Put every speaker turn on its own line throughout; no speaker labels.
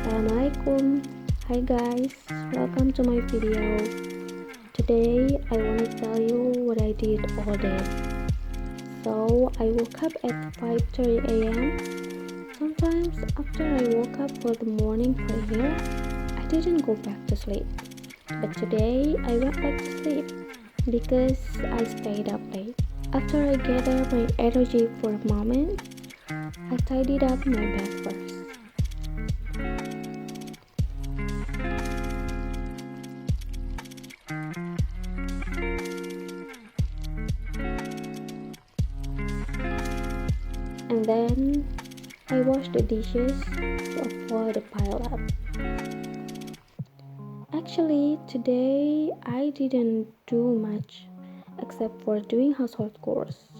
Assalamualaikum. Hi guys, welcome to my video. Today I want to tell you what I did all day. So I woke up at 5:30 a.m. Sometimes after I woke up for the morning prayer, I didn't go back to sleep. But today I went back to sleep because I stayed up late. After I gathered my energy for a moment, I tidied up my bed first. And then I washed the dishes to avoid a pile up. Actually, today I didn't do much except for doing household chores.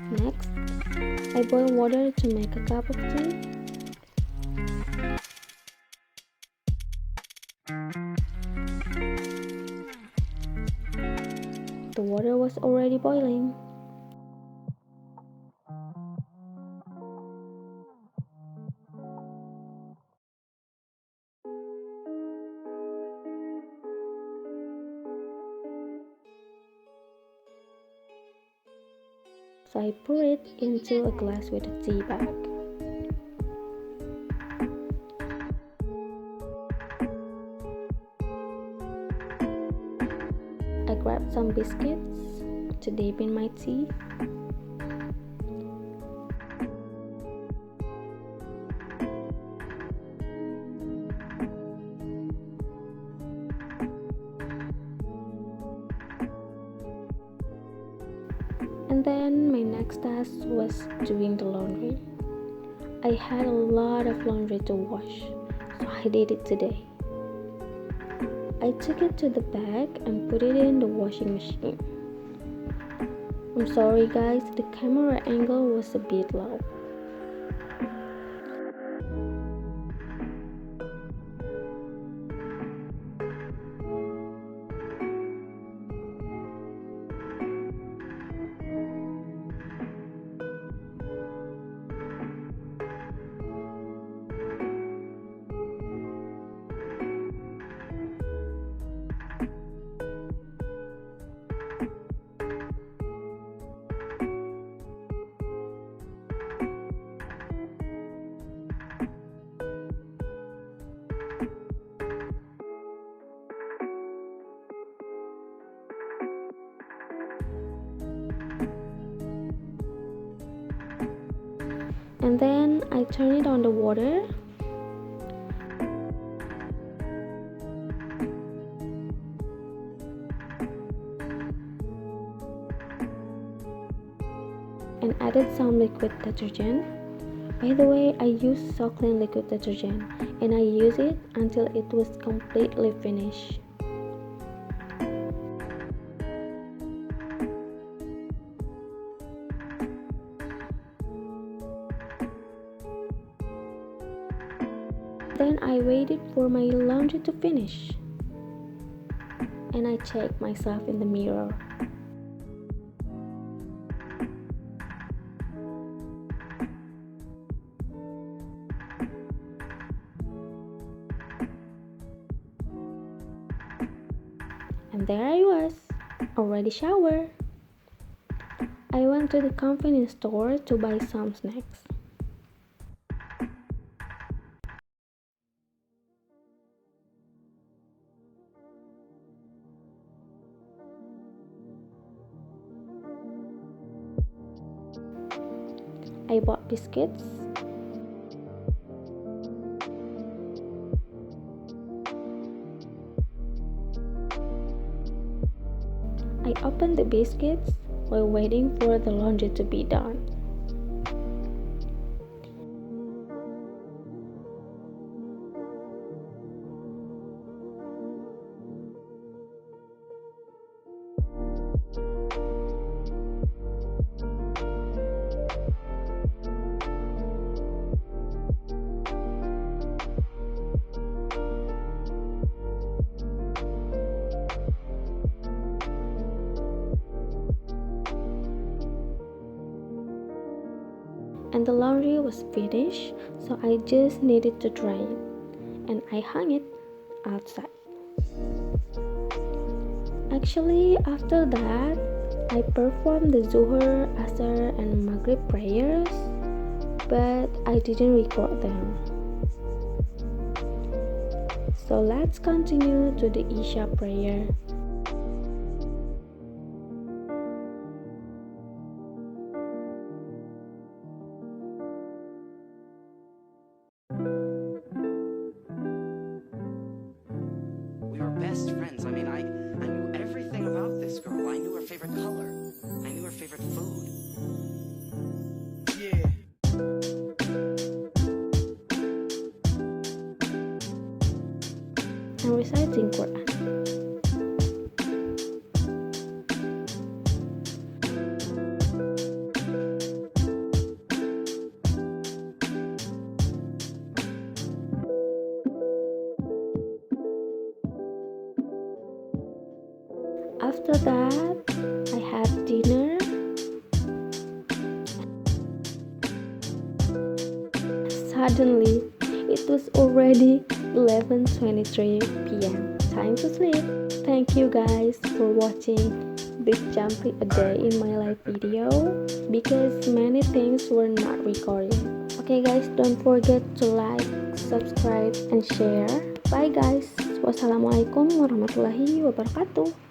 Next, I boil water to make a cup of tea. The water was already boiling. So I pour it into a glass with a tea bag. I grabbed some biscuits to dip in my tea. And then my next task was doing the laundry. I had a lot of laundry to wash, so I did it today. I took it to the bag and put it in the washing machine. I'm sorry guys, the camera angle was a bit low. And then I turn it on the water. And added some liquid detergent. By the way, I use So Clean liquid detergent and I use it until it was completely finished. Then I waited for my laundry to finish. And I checked myself in the mirror. And there I was, already showered. I went to the convenience store to buy some snacks. I bought biscuits. I opened the biscuits while waiting for the laundry to be done. and the laundry was finished, so I just needed to dry it, and I hung it outside. Actually, after that, I performed the Zuhur, Asr, and Maghrib prayers, but I didn't record them. So let's continue to the Isha prayer.
We were best friends. I knew everything about this girl. I knew her favorite color. I knew her favorite food. Yeah.
I'm reciting Quran. After that, I had dinner. Suddenly, it was already 11:23 p.m. Time to sleep. Thank you guys for watching this jumpy a day in my life video because many things were not recorded. Okay guys, don't forget to like, subscribe, and share. Bye guys. Wassalamualaikum warahmatullahi wabarakatuh.